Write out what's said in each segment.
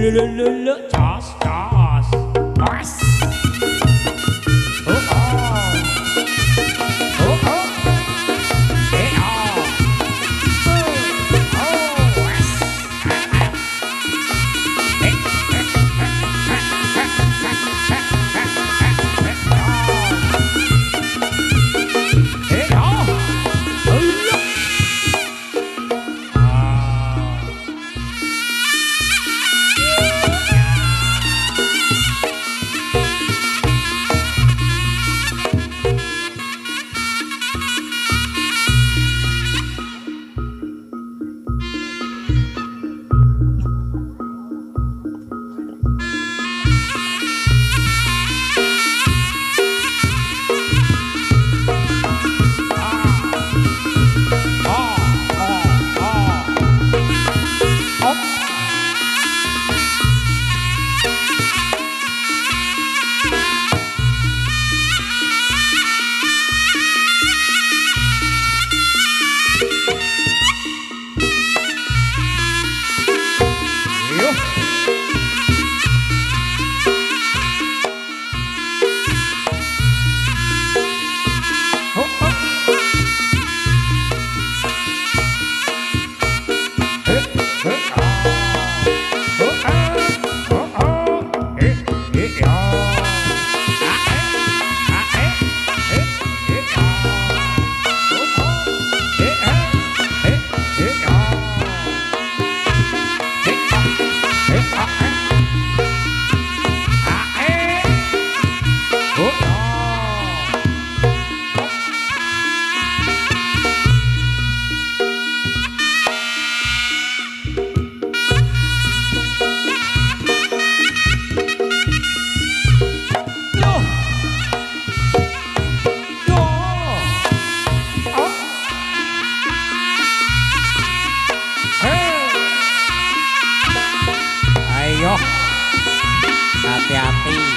Jos, jos. Mas. Oh, oh. Oh, oh. Eh, oh. Oh, oh. Mas. Hati-hati.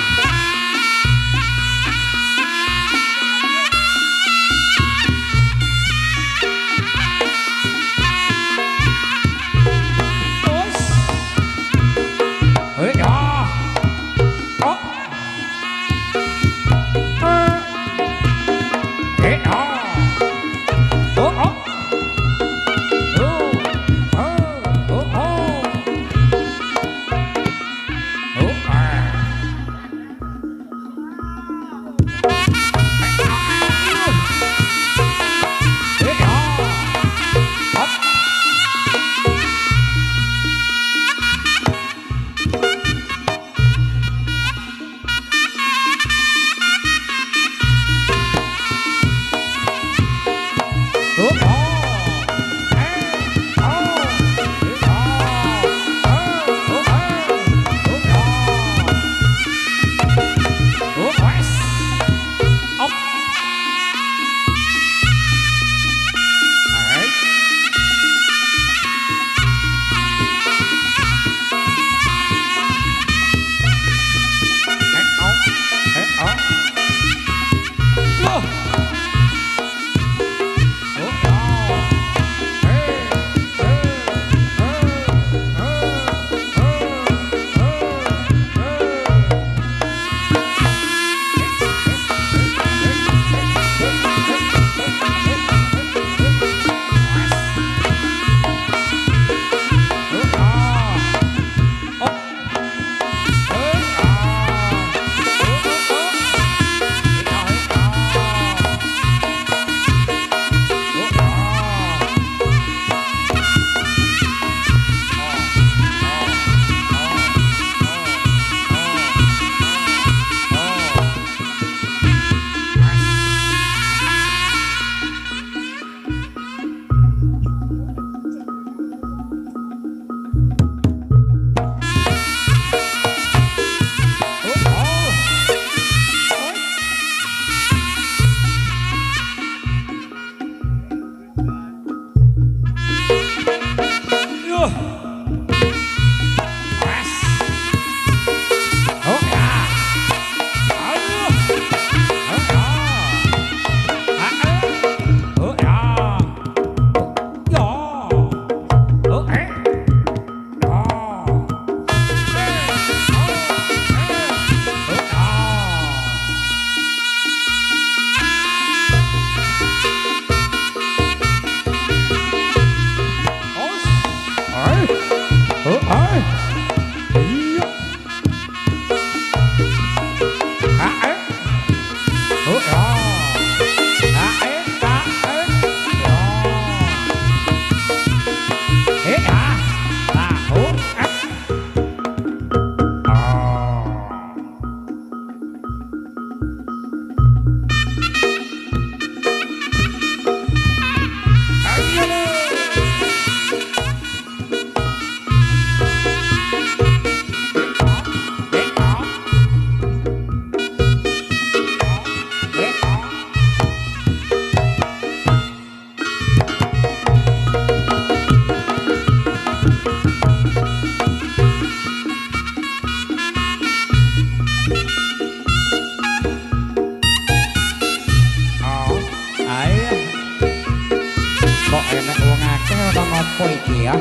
apa iki ya?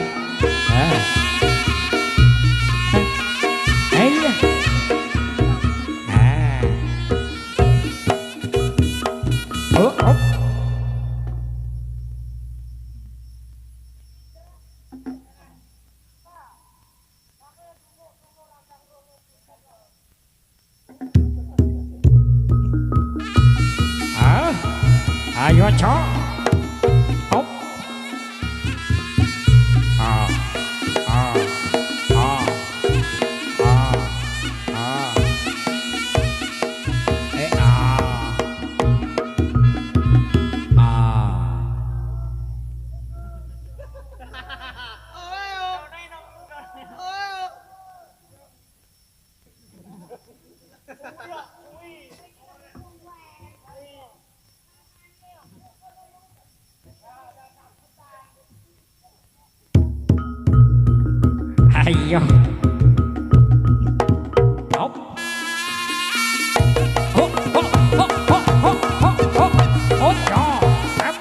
Ayo. Oh. Ayo, Cok. Hop. Ayo. Hop. Hop, hop, hop, hop, hop, hop, hop. Hop, ja. Hop.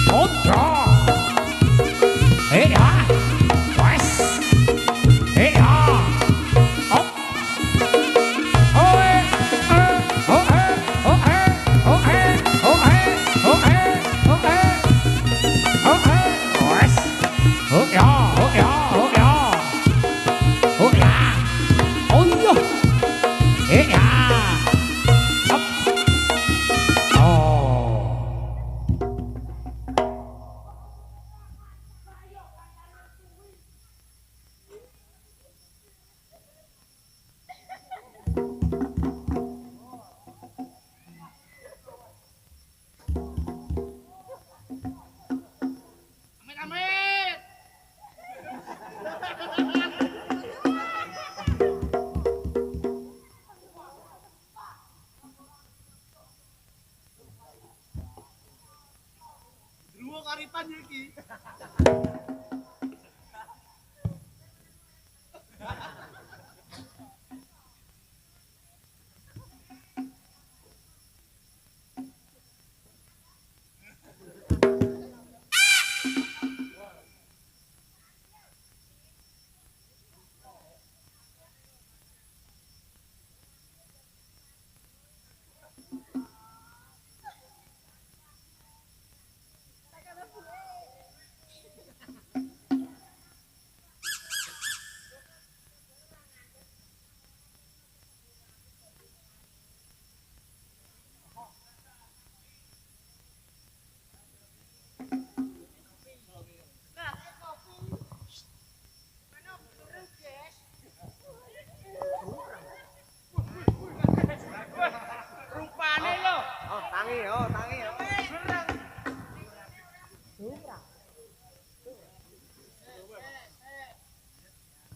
Hop, ja. Hey, ja. Was? Hey, ja. Hop. Oi. Oh, hey. Oh, hey. Oh, hey. Oh, hey. Oh, hey. Oh, hey. Oh ja, oh ja, oh ja. Oh ja. Oh ja. Ja. Hopp. Oh. Karipan iki.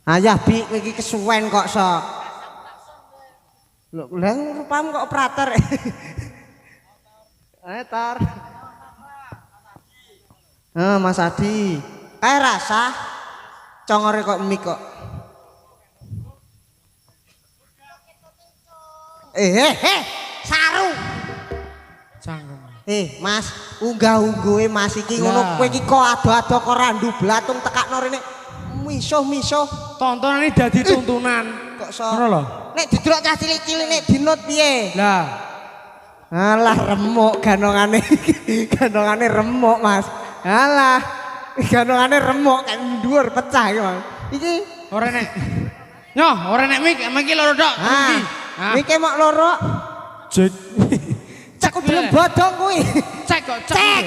Ayah bi iki kesuwen kok sok. Lho, lha rupamu kok operator. Tar. Mas Adi. Kae rasa congore kok mik kok. Saru. Canggung. Mas, unggah-ungguhe Mas iki ngono kowe iki kok ado-ado kok randu blatung tekakno rene. Misuh-misuh Tontonane dadi tuntunan. kok so. Ngono lho. Nek didelok cah cilik-cilik nek dinut piye? Lah, Alah remuk ganongane. Ganongane remuk, Mas. Alah. Ganongane remuk kan dhuwur pecah iki, Mas. Iki ora nek. Nyoh, ora nek mik iki loro tok. Iki mok loro. Jek. Cek belum bodong kuwi. Cek kok cek.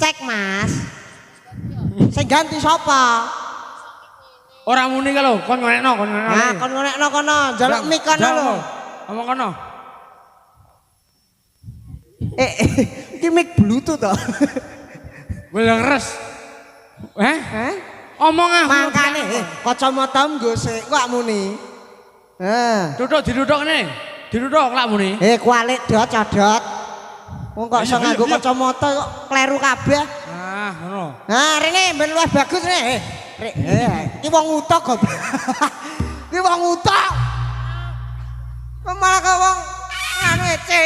Cek, Mas. Sing ganti sapa? Ora muni ka lho, kon ngonekno, kon ngonekno. Nah, kon ngonekno kono, njaluk mik kono lho. Ngomong kono. Iki mik bluetooth to. Leres. Omong ah. Mangkane kacamata nggo sik kok muni. Duduk diduduk kene. Diduduk lak muni. Kualik dot codot. Wong kok iso nganggo kacamata kok kleru kabeh. Ngono. Rene ben luwih bagus rene. Iki wong utok kok. Iki wong utok. Malah kok wong anu ece.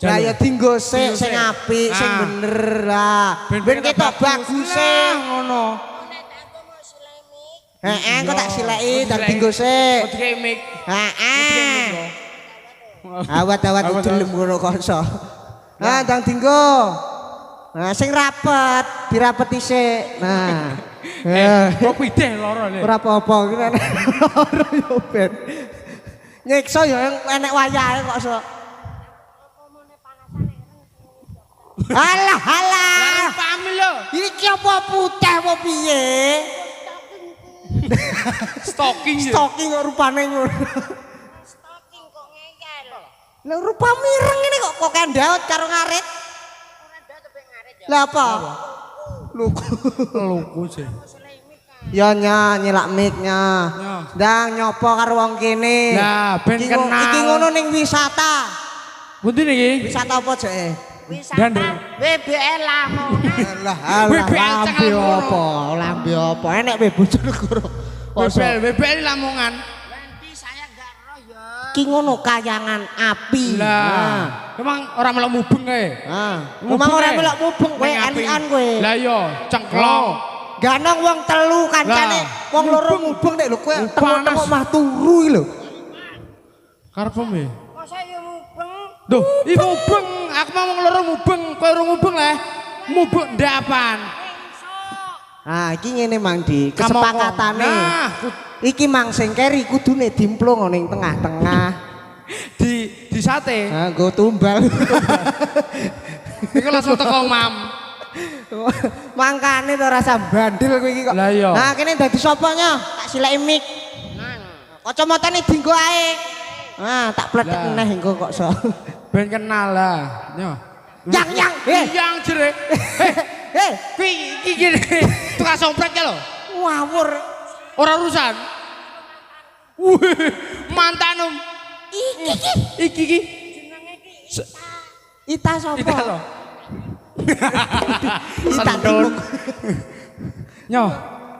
Lah ya dienggo sik sing apik, sing bener lah. Ben ketok bagus ngono. Heeh, kok tak sileki dan dienggo sik. Dikei mic. Heeh. Awat-awat udelem ngono koso. Nah, ndang dienggo. Nah, sing rapet, dirapeti sik. Nah. Kok pideh lara le. Ora apa-apa iki nek lara yo ben. Nyiksa ya enek wayahe kok sok. Alah alah. Paham lho. Iki apa putih apa piye? Stalking ya. Stalking kok rupane ngono. Stalking kok ngeyel. Lah rupa mireng ini kok kendaut karo ngarit. Ora ndak tebek ngarit ya. Lah apa? Luku. Luku sih. Ya nyelak mic-nya. Ndang nyopo karo wong kene. Lah ben kenal. Iki ngono ning wisata. Pundi niki? Wisata apa jeke? Wisata WBL Lamongan. Lah WBL lambe apa? Lambe apa? Enek we Bojonegoro. WBL Lamongan. Nanti saya enggak roh ya. Ki ngono kayangan api. Lah, emang ora melok mubeng kae. Emang ora melok mubeng kowe anikan kowe. Lah iya, cengklong. Ganong wong telu kancane wong loro mubeng nek lho kowe tengok mah turu iki lho. Karepmu. Masa ya mubeng. Duh, iki mubeng. Aku mau wong loro mubeng, kowe ora mubeng lah. Mubeng ndapan. Ah, iki ngene Mang Di, kesepakatane. Nah, iki Mang sing keri kudune dimplung ning tengah-tengah. Di sate. Ha, nggo tumbal. Iku langsung teko Mam. Mangkane to rasa bandel kowe iki kok. Lah iya. Nah, kene dadi sapa nya? Tak sileki mic. Kacamatane dienggo ae. Nah, tak pletek neh engko kok so. Ben kenal lah. Yo. Yang, yang jere. Kuwi iki tukang sompret ya lho. Ngawur. Ora urusan. Wih, mantanum. Iki. Ita sapa? Ita lho. Ita timuk. Nyo.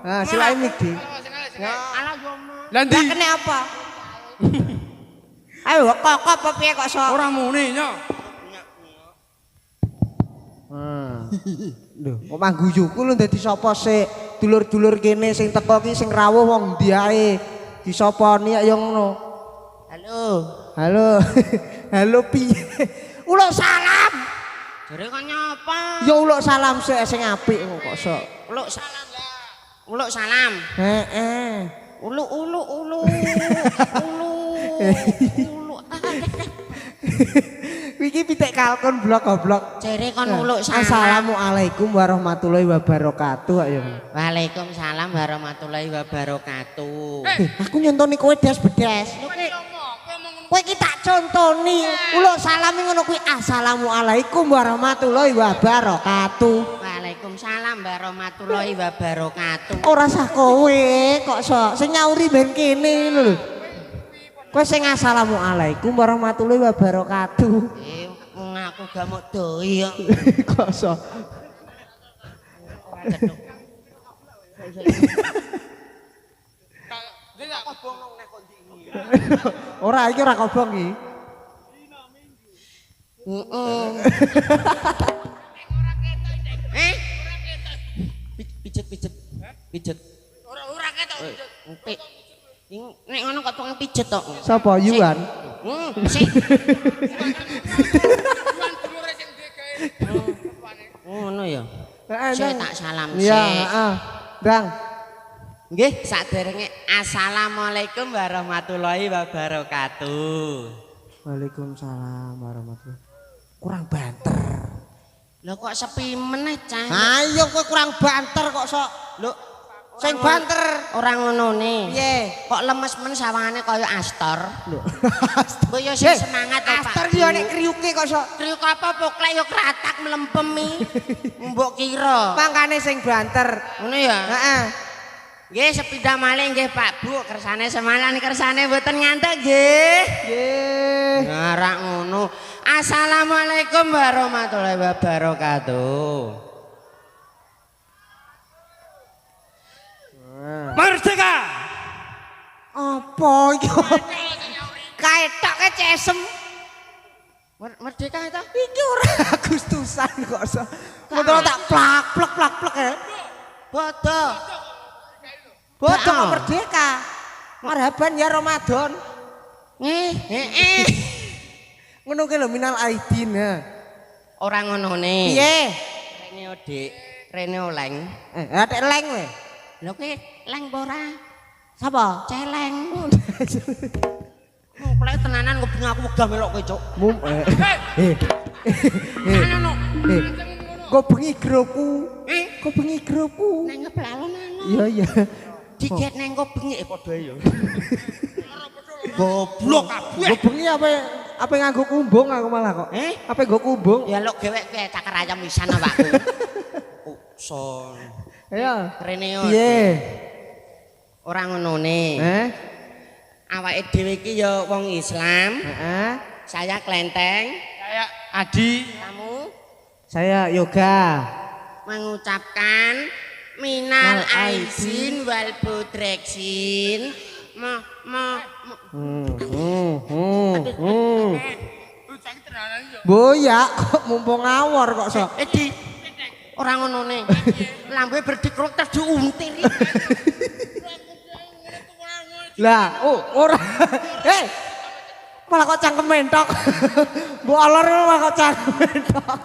Nah, silake mic Di. Alah yo mah. Lah ndi? Lah kene apa? Ayo kok apa piye kok sok? Ora muni, Nyo. Lho, kok mangguyuku lho dadi sapa sik? Dulur-dulur kene sing teko ki sing rawuh wong ndi ae. Disoponi ya ngono. Halo. Halo. Halo piye? Uluk salam. Jare kok nyapa? Ya uluk salam sik sing apik kok sok. Uluk salam lah. Uluk salam. Heeh. Ulu. Iki pitik kalkun blok goblok. Jare kon uluk salam. Assalamualaikum warahmatullahi wabarakatuh ayo. Waalaikumsalam warahmatullahi wabarakatuh. Aku nyontoni kowe des-bedes. Kowe iki tak contoni. Uluk salam ngono kuwi assalamualaikum warahmatullahi wabarakatuh. Waalaikumsalam warahmatullahi wabarakatuh. Ora sah kowe kok sok sing nyauri ben kene lho. Kowe sing assalamualaikum warahmatullahi wabarakatuh. Wong aku gak mau doi kok. Kok sok. Ora iki ora kobong iki. Pijet. Ora ketok pijet. Nek ngono kok tukang pijet tok. Sapa Yuan? Sik. Ngono ya. Saya tak salam sik. Iya, heeh. Ndang. Nggih, saderenge assalamualaikum warahmatullahi wabarakatuh. Waalaikumsalam warahmatullahi. Kurang banter. Lho kok sepi meneh, Cah? Ayo kowe kurang banter kok sok. Lho, sing banter Ora ngono ne. piye? Kok lemes men sawangane kaya Astor. Lho. Mbok yo sing semangat to, Pak. Astor yo nek kriuke kok sok. Kriuk apa poklek yo kratak mlempemi. Mbok kira. Mangkane sing banter. Ngono ya? Heeh. Nggih sepeda malih nggih Pak Bu, kersane semalan kersane mboten ngantuk nggih. Nggih. Ngarak ngono. Assalamualaikum warahmatullahi wabarakatuh. Merdeka. Apa iki? Kaetoke cesem. Merdeka itu? Iki ora Agustusan kok so. Motor tak plak ya. Bodoh. Bodoh kok merdeka. Marhaban ya Ramadan. Ngono ki lho minal aidin ha. Ora ngonone. Piye? Rene Dik, rene oleng. Atik leng kowe. Lho ki leng apa ora? Sapa? Celeng. Mulai tenanan ngobeng aku wegah melok kowe, Cuk. Kok bengi grupku. Kok bengi grupku. Nang ngeblalon. Iya. Diket nang kok bengi padha ya. Goblok kabeh. Kok bengi apa nganggo kumbung aku malah kok. Apa nggo kumbung? Ya lok gewek kowe cakar ayam wisan awakku. Son. Ayo. Reneo. Piye? Ora ngonone. Awake dhewe iki ya wong Islam. Heeh. Saya Klenteng. Saya Adi. Kamu Saya yoga. mengucapkan minal aizin wal budreksin. Boyak kok mumpung ngawur kok so. Edi. Ora ngonone. Lambe berdikruk terus diuntir. Lah, ora. Malah kok cangkem mentok. Mbok olor malah kok cangkem mentok.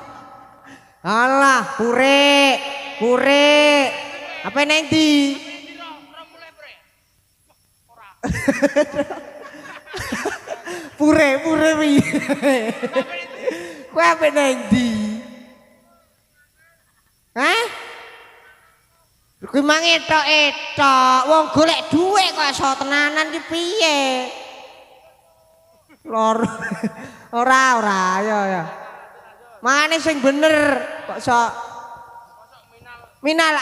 Alah, pure. Apa nang ndi? Pure piye? Kowe apa nang ndi? Hah? Kuwi mang etok-etok, wong golek dhuwit kok iso tenanan ki piye? Lor. Ora, ya. Mangane sing bener kok iso minal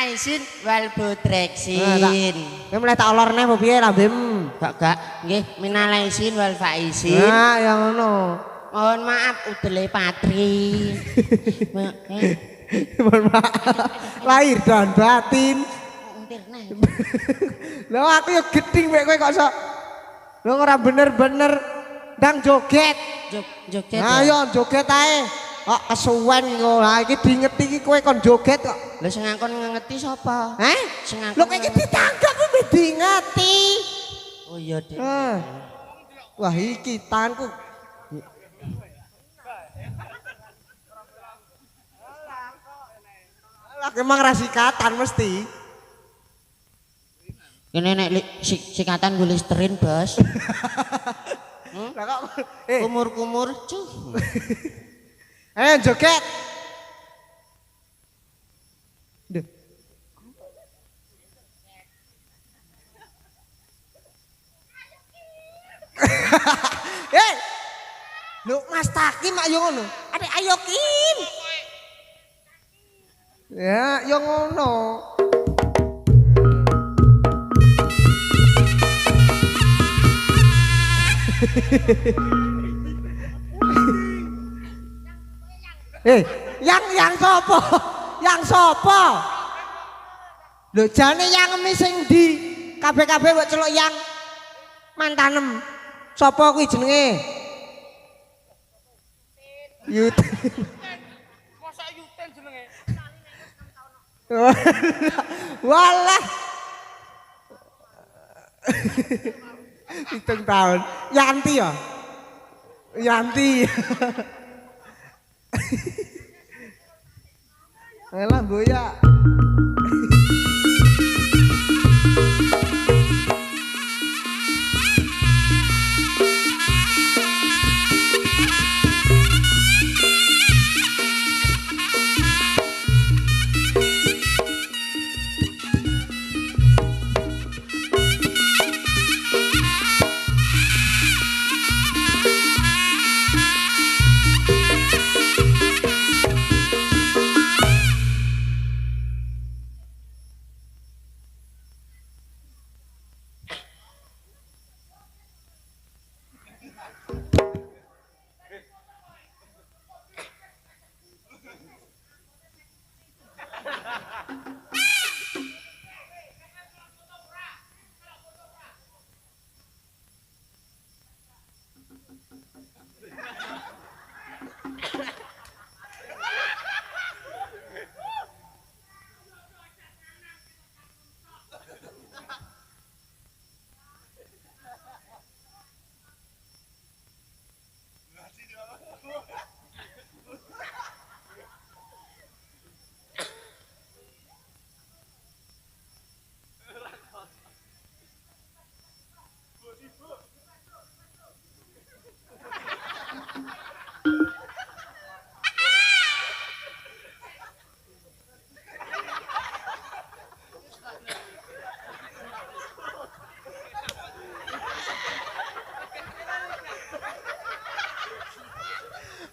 aizin wal budreksin. Kowe mulai tak olorne apa piye lambem? Gak. Nggih, minal aizin wal faizin. Nah, ya ngono. Mohon maaf udele patri. Mohon maaf. Lahir dan batin. Lho aku ya geding mek kowe kok iso. Lho ora bener-bener ndang joget. Joget. Ayo joget ae. Kok kesuwen kok. Ha iki diingeti iki kowe kon joget kok. Lha sing ngangkon ngengeti sapa? Hah? Sing ngangkon. Lho kowe iki ditangkap kowe diingeti. Oh iya, Dik. Wah iki tanganku. Lah emang rasikatan mesti. Kene nek sikatan gue Listerin, Bos. Lah kok Kumur-kumur, cuh. ayo joget. Duh. Lho Mas Takim ayo ngono. Adek ayo Kim. Ya, yo ngono. Yang sapa? Yang sapa? Lho jane yang emi sing ndi? Kabeh-kabeh mbok celuk yang mantanem. Sapa kuwi jenenge? Yutin. Masa Yutin jenenge? Walah. Hitung tahun. Yanti ya? Yanti. Alah boya.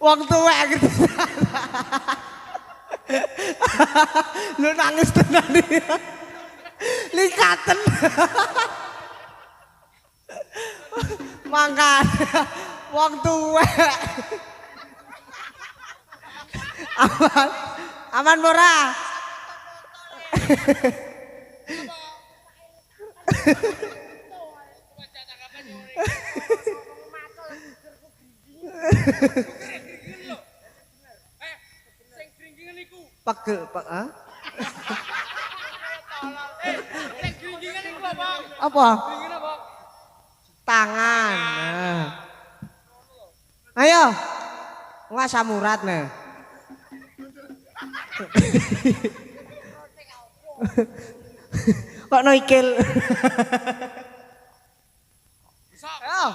Wong tuwek gitu. Lu nangis tenan iki. Likaten. Mangkat. Wong tuwek. Aman. Aman ora? Pegel, Pak. Ah? Apa? Tangan. Nah. Ayo. Wah samurat nah. Kok noikil? Ayo.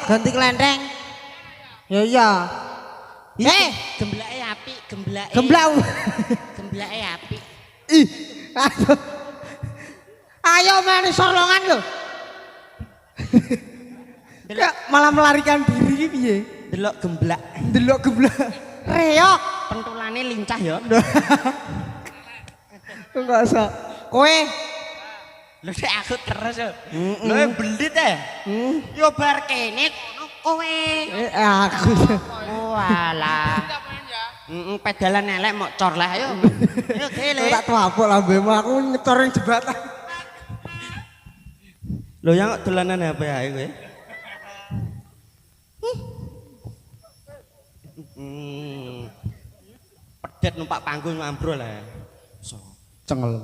ganti kelenteng. Ya iya. Gemblake apik, gemblake. Gemblak. Gemblake apik. Ih. Aduh. Ayo main sorlongan lho. Kok malah melarikan diri iki piye? Delok gemblak. Delok gemblak. Reok. Pentulane lincah ya. Enggak usah. Kowe Lho nek aku terus yo. Lho belit Yo bar kene kono kowe. aku. Walah. Pedalan elek mok cor lah ayo. Ayo gele. Tak tuapuk lambemu aku ngecor ning jembatan. Lho yang kok dolanan apa ya kowe? Pedet numpak panggung ambrol lah. Cengel.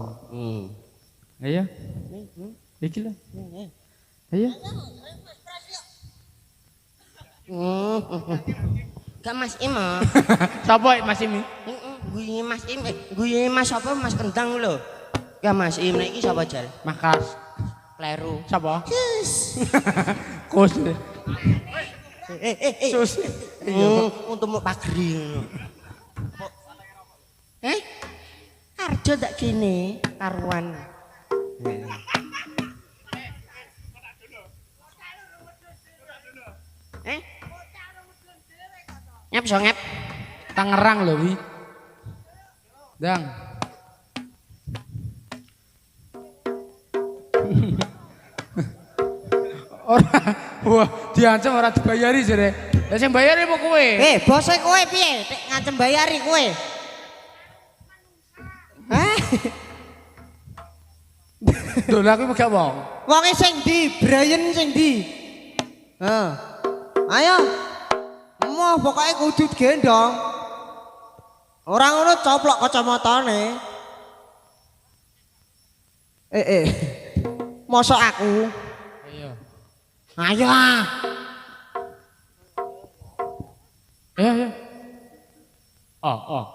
Ayo. Iki lho. Ayo. Gak Mas Im. Sapa Mas Im? Guyu Mas Im. Guyu Mas sapa Mas Kendang lho. Gak Mas Im nek iki sapa jal? Makas. Kleru. Sapa? Kus. Sus. Untuk mau pagri ngono. Arjo tak gini karuan. Ngep so ngep. Tangerang lho wi. Dang. Ora, wah, diancam ora dibayari jare. Lah sing bayari apa kowe? Bose kowe piye? Nek ngancem bayari kowe. Lho lha kuwi gak wong. Wonge sing ndi? Brian sing ndi? Ayo. Moh pokoke kudu gendong. Ora ngono coplok kacamatane. Mosok aku. Ayo. Ayo. Ayo. Oh.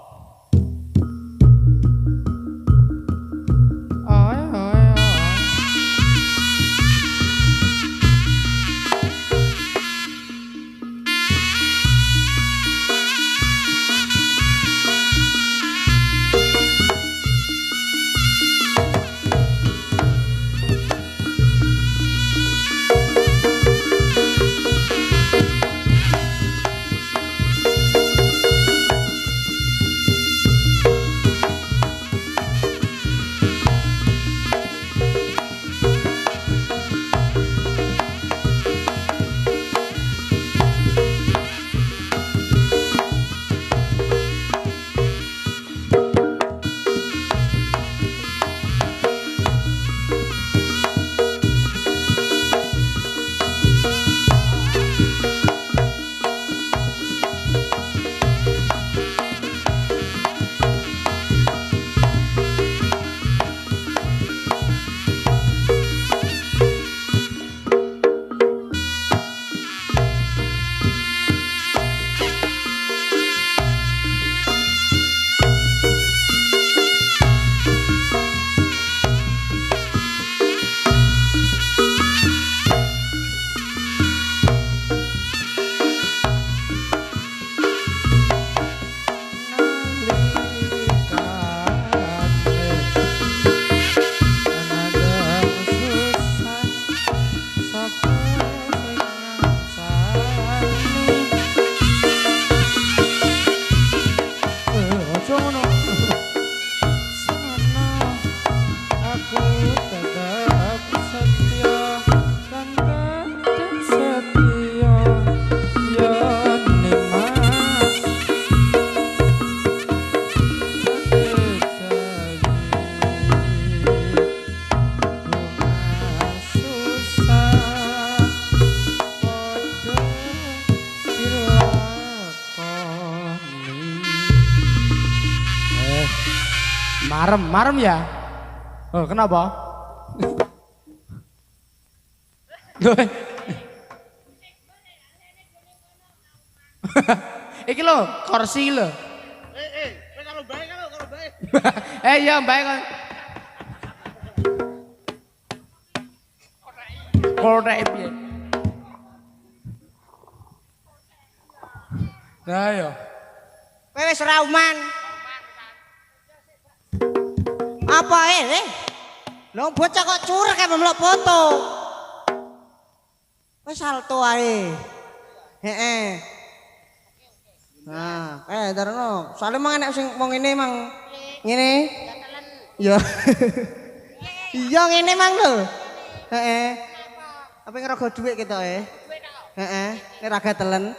Marem ya? Oh, kenapa? Iki lho, kursi lho. Kalau baik kalau baik. Iya, baik kan. Korek piye? Nah ya. Kowe wis rauman. Apa Lho bocah kok curek kayak melok foto. Wis salto ae. Heeh. Nah, terno. Soale mang enek sing wong ngene mang ngene. Ya. Iya ngene mang lho. Heeh. Apa ngerogo dhuwit ketoke? Heeh, nek ra gatelen.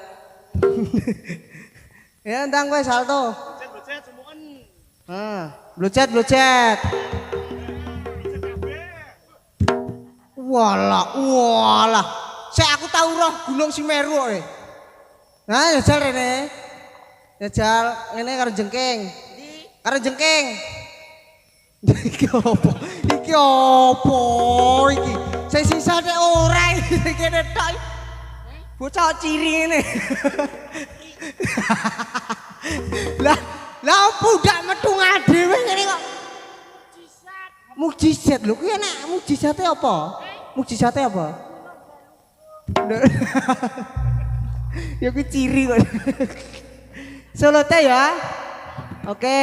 Ya ndang kowe salto. Blocet semuken. Blocet. Walah. Sik aku tau roh Gunung Semeru kok. Nah, jajal rene. Jajal ngene karo jengking. Karo jengking. Iki opo? Iki opo iki? Sing sisane ora iki kene tok. Bocah ciri ngene. Lah opo ndak metu ngadewe ngene kok? Mukjizat lho, kuwi enak mukjizate apa? Mukjizate apa? Ya kuwi ciri kok. Solo teh ya. Oke.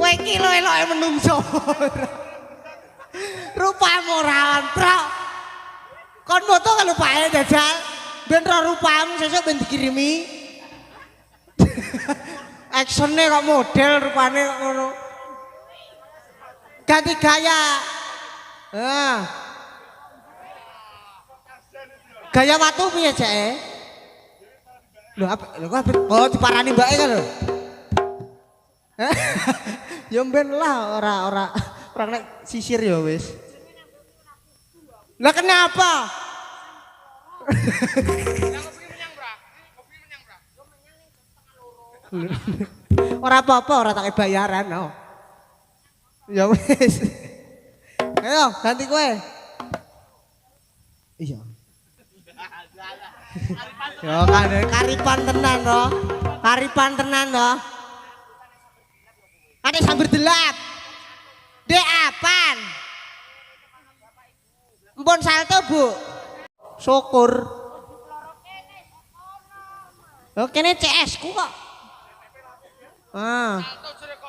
Kowe iki lho eloke menungso. Rupamu ora ontrok. Kon foto kalau pae jajal. Ben ro rupamu sesuk ben dikirimi. Actionnya kok model rupane kok ngono. Ganti gaya. Gaya watu piye jake? Lho kok diparani mbake kan lho. Ya ben lah ora nek sisir ya wis. Lah kenapa? Ora apa-apa ora tak bayaran no. Ya wis. Ayo ganti kowe. Iya. Yo karipan tenan to. Karipan tenan to. Ada sambil delap. Dek apaan? Mpun salto bu. Syukur. Loh kene CS ku kok.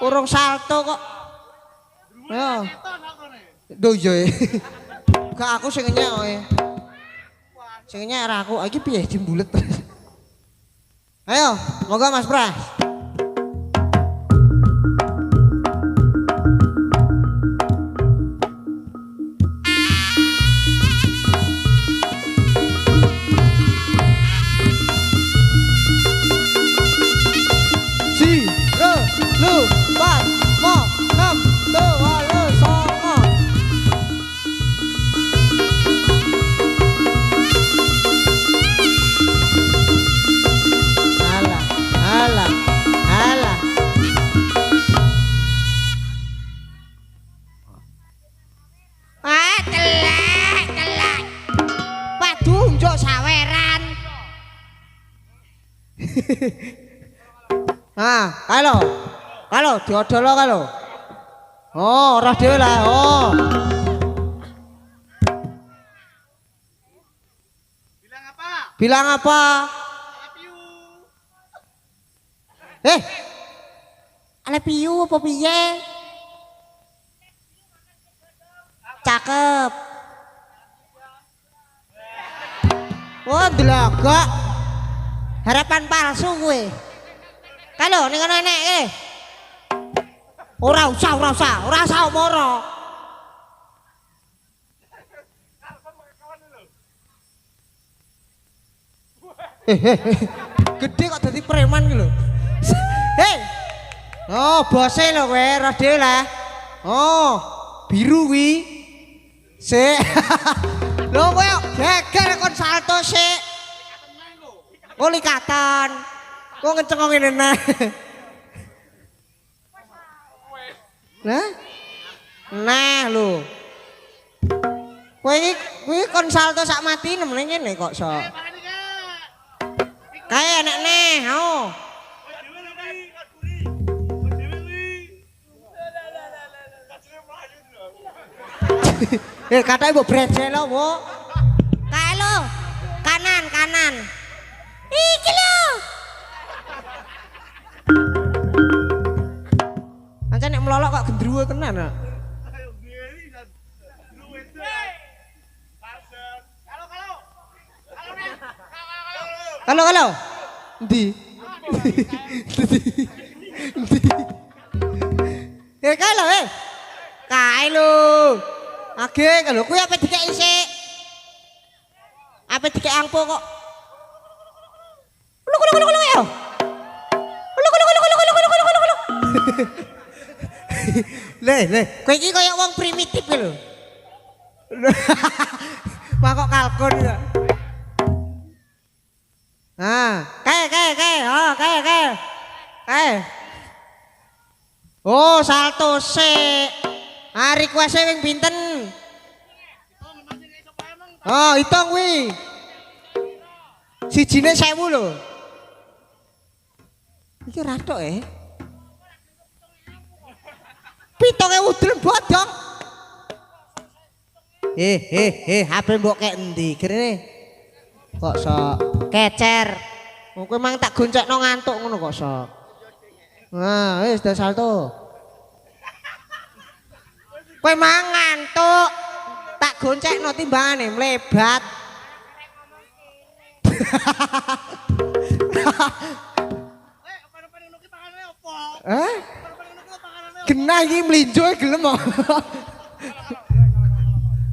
Urung salto kok. Ya. Duh iya. Gak aku sing nyek kowe. Sing nyek ora aku. Iki piye jembulet. Ayo, moga Mas Pras. Nah, kalau diodol kalau. Oh, ora dhewe lah. Oh. Bilang apa? Bilang apa? I love you apa piye? Cakep. Wah, delagak. Harapan palsu gue. Kalau ning kono enek e. Ora usah moro. Gede kok dadi preman ki lho. Hei. Oh, bose lho kowe, ora dhewe lah. Oh, biru kuwi. Sik. Lho kowe geger kon salto sik. Oh, likatan. Kok kenceng kok ngene nah. Nah lho. Kowe iki kon salto sak mati nemene ngene kok sok. Kae enek neh, oh. Katanya mbok brejel lho, Bu. Kae lho. Kanan. Iki lho. Ancen nek melolok kok gendruwo tenan kok. Kalau. Endi? Kae lho, Kae lho. Age kalau kuwi ape dikek isik. Ape dikek angpo kok. Lu ya. Le, kowe iki kaya wong primitif lho. Mak kok kalkun ya. Ah, kae. Oh, kae. Oh, salto sik. Hari kuase wing pinten? Oh, hitung kuwi. Sijine 1000 lho. Iki ratok 7.000 delem bodong. HP mbok kek endi kene? Kok sok kecer. Kowe mang tak goncekno ngantuk ngono kok sok. Nah, wis dah salto. Kowe mang ngantuk. Tak goncekno timbangane mlebat. Genah iki mlinjo gelem kok.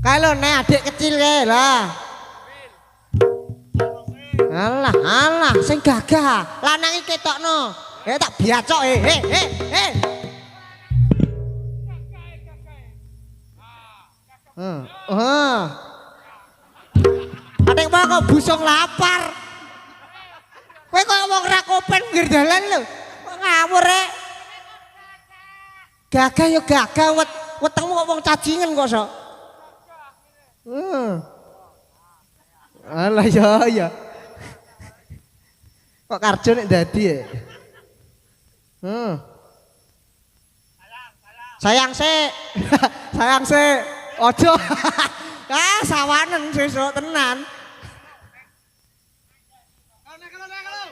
Kalau nek adik kecil kae lah. Alah, sing gagah. Lanang iki ketokno. Tak biacok Adik mah kok busung lapar. Kowe kok wong ra kopen pinggir dalan lho. Kok ngawur Gagah ya gagah wetengmu kok wong cajingen kok sok. Alah ya. Kok karjo nek dadi Sayang sik. Ojo. Sawanen sesuk tenan.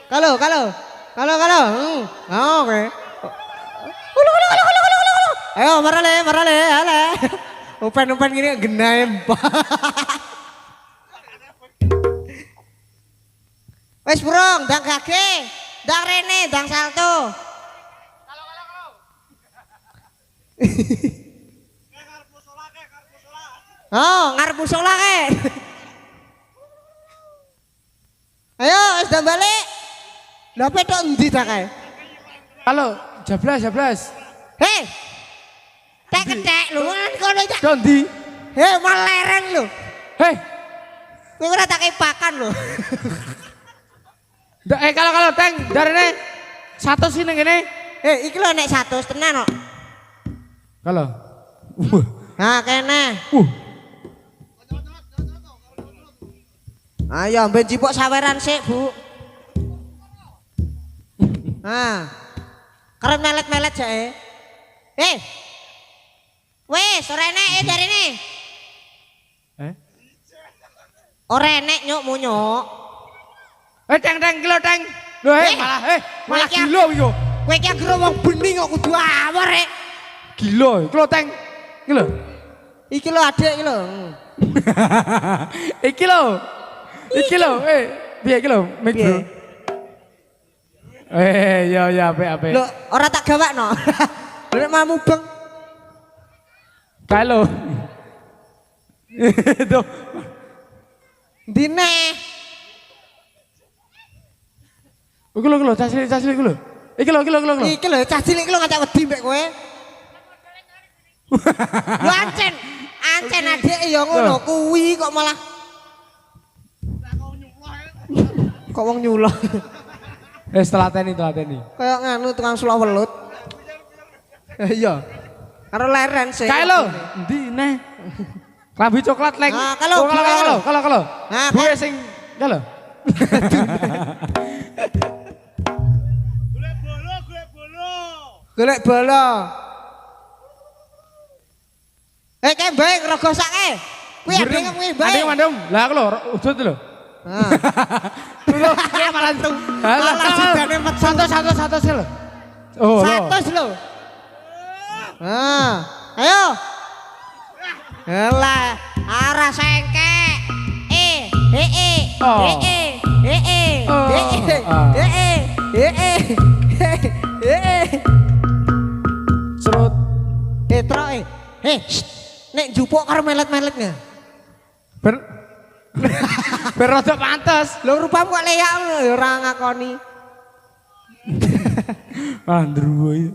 Kalau. Oke. Ayo marale. Upen gini genaem. Wes burung, dang gage, dang rene, dang salto. Oh, ngarep musola ke. Ayo, wes dah balik. Lah petok endi ta kae? Kalau jablas. Hei. Tek lho, kono ta. Dondi. Hei, mal lereng lho. Hei. Kowe ora tak pakan lho. Kalau teng darene 100 sini ngene. Iki lho nek 100 tenan kok. Kalau. Nah, kene. Ayo, ben cipok saweran sik, Bu. Nah. Karep melet-melet jae. Wes, ora enek jarine. Ora enek nyuk munyuk. Teng kilo teng. Lho malah gila yo. Kowe iki anggere wong bening kok kudu awor rek. Gila, kilo teng. Iki lho. Iki lho adik iki lho. Iki lho, piye iki lho, Mik Bro. Ya apik. Lho, ora tak gawakno. Lho nek mamu beng. Kae lho. Tuh. Dine. Iku lho, casli iku lho. Iki lho. Iki lho, cah cilik iki lho ngajak wedi mbek kowe. Lho ancen adik ya ngono kuwi kok malah kok wong nyuloh. Telateni. Kayak nganu tukang sulak welut. Iya. Karo leren sih. Kae lho, endi neh? Klambi coklat leng. Ah, kalau. Nah, gue sing kalau. Golek bola. Kae bae rogo sake. Kuwi adek kuwi bae. Adek mandem. Lah aku lho, udut lho. Nah. Lho, dia malah tung. Malah sidane met Satu lho. Oh, lho. 100 lho. Ayo. Lah, arah sengkek. Serut. Nek jupuk karo melet-meletnya. Ber rada pantes. Lho rupamu kok leyak ngono ya ora ngakoni. Andru iki.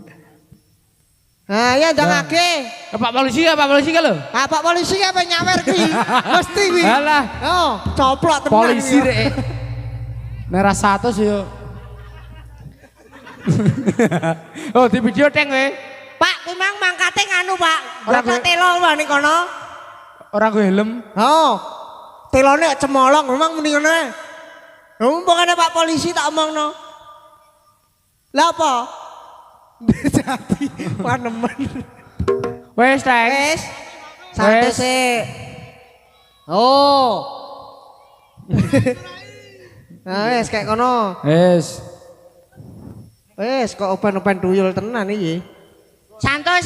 Nah, ya ndangake. Pak polisi ka lho. Pak polisi apa nyawer kuwi? Mesti kuwi. Alah. Oh, coplok tenan. Polisi rek. Merah 100 yo. Oh, di video teng kowe. Pak, kuwi mang mangkate nganu, Pak. Ora Bapak telo wae ning kono. Ora go helm. Oh. Telone cemolong memang muni ngono ae. Mumpungane Pak polisi tak omongno. Lah apa? Jadi panemen. Wes teng. Wes. Santai sik. Oh. Nah, wes kayak kono. Wes kok open tuyul tenan iki. Santai.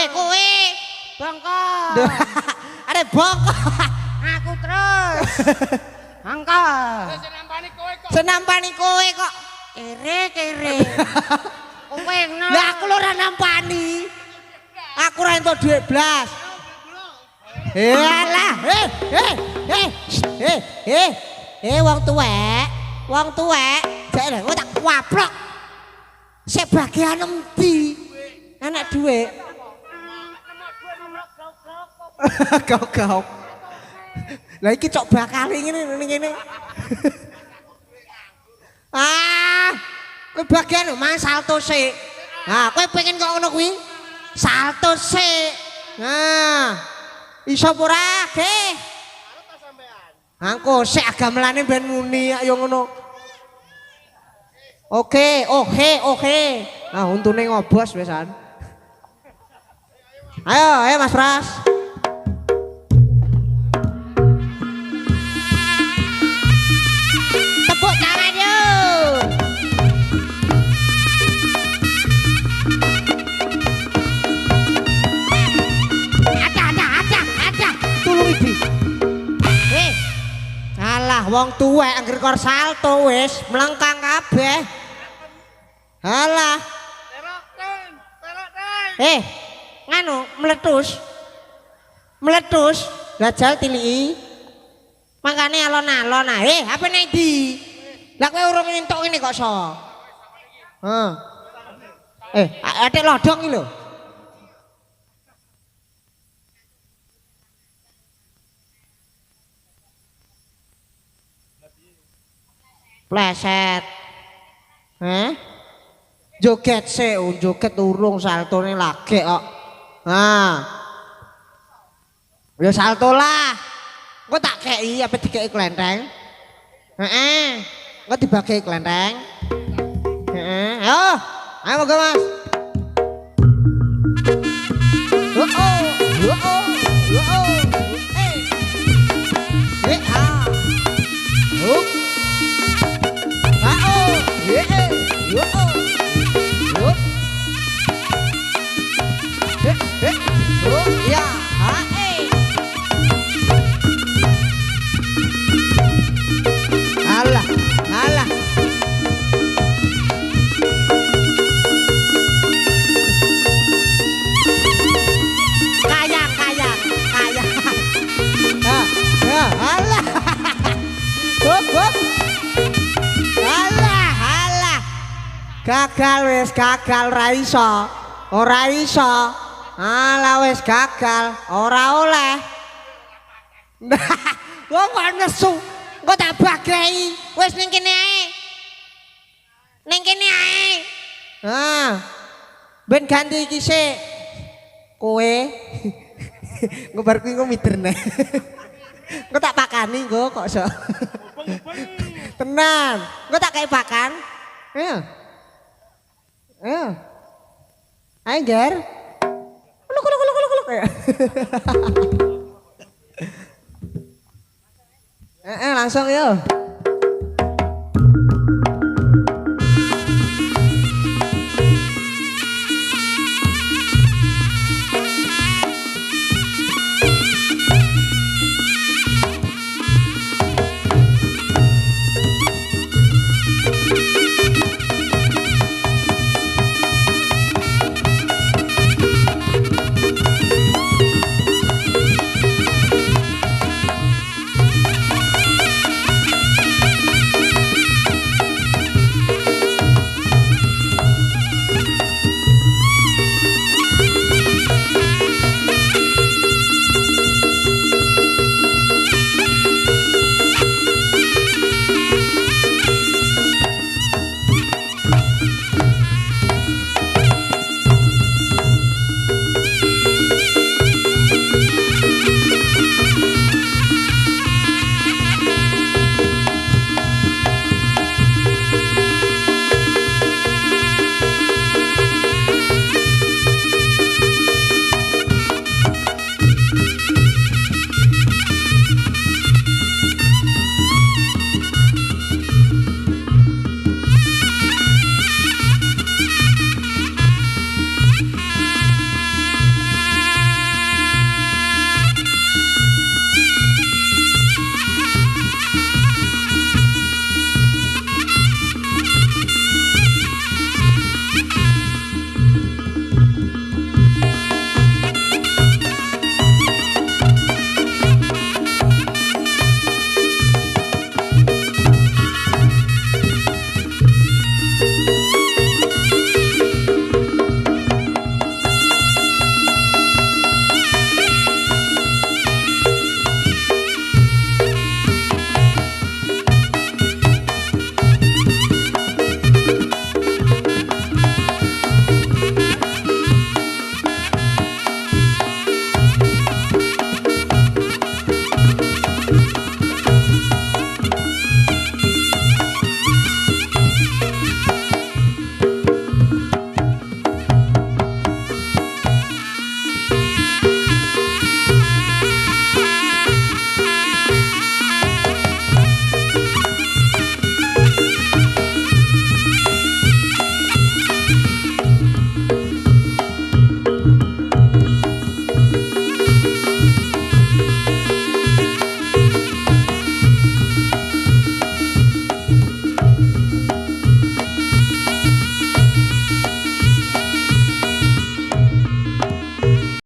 Kowe Bongkok. Are bongkok. Aku terus. Angka. Senampani kowe kok. Kere. Kowe enak. Lah aku lho ora nampani. Aku ora entuk dhuwit blas. Alah, wong tuwek, jek lho tak waplok. Sik bagian endi? Anak dhuwit. Gauk. Lah iki cok bakal ngene. Kowe bagian mang salto sik. Nah, kowe pengen kok ngono kuwi? Salto sik. Nah. Iso ora, Ge? Angko sik agamelane ben muni yo ngono. Oke. Nah, untune ngobos wesan. Ayo Mas Pras. Tepuk tangan yo. Ada. Tulung iki. Alah wong tuwek anggere kor salto wis mlengkang kabeh. Alah. Nganu meletus lajal tiliki makane alon-alon apa nang ndi lah kowe urung entuk ngene kok so atik lodong iki lho pleset joget sik joget urung saltone lagi kok. Nah. Ya salto lah. Engko tak kei apa dikei klenteng? Engko dibagi klenteng. Ayo, ayo moga Mas. Alah, alah. Kayang. Ya, alah. Hop. Alah. Gagal ora iso. Alah wis gagal, ora oleh. Wong kok nesu, kok tak bagei. Wis ning kene ae. Ben ganti iki sik. Kowe. Engko bar kuwi engko miderne. Engko tak pakani engko kok iso. Tenan. Engko tak kei pakan. Ayo. Ayo, Ger. Kuluk. Langsung yo.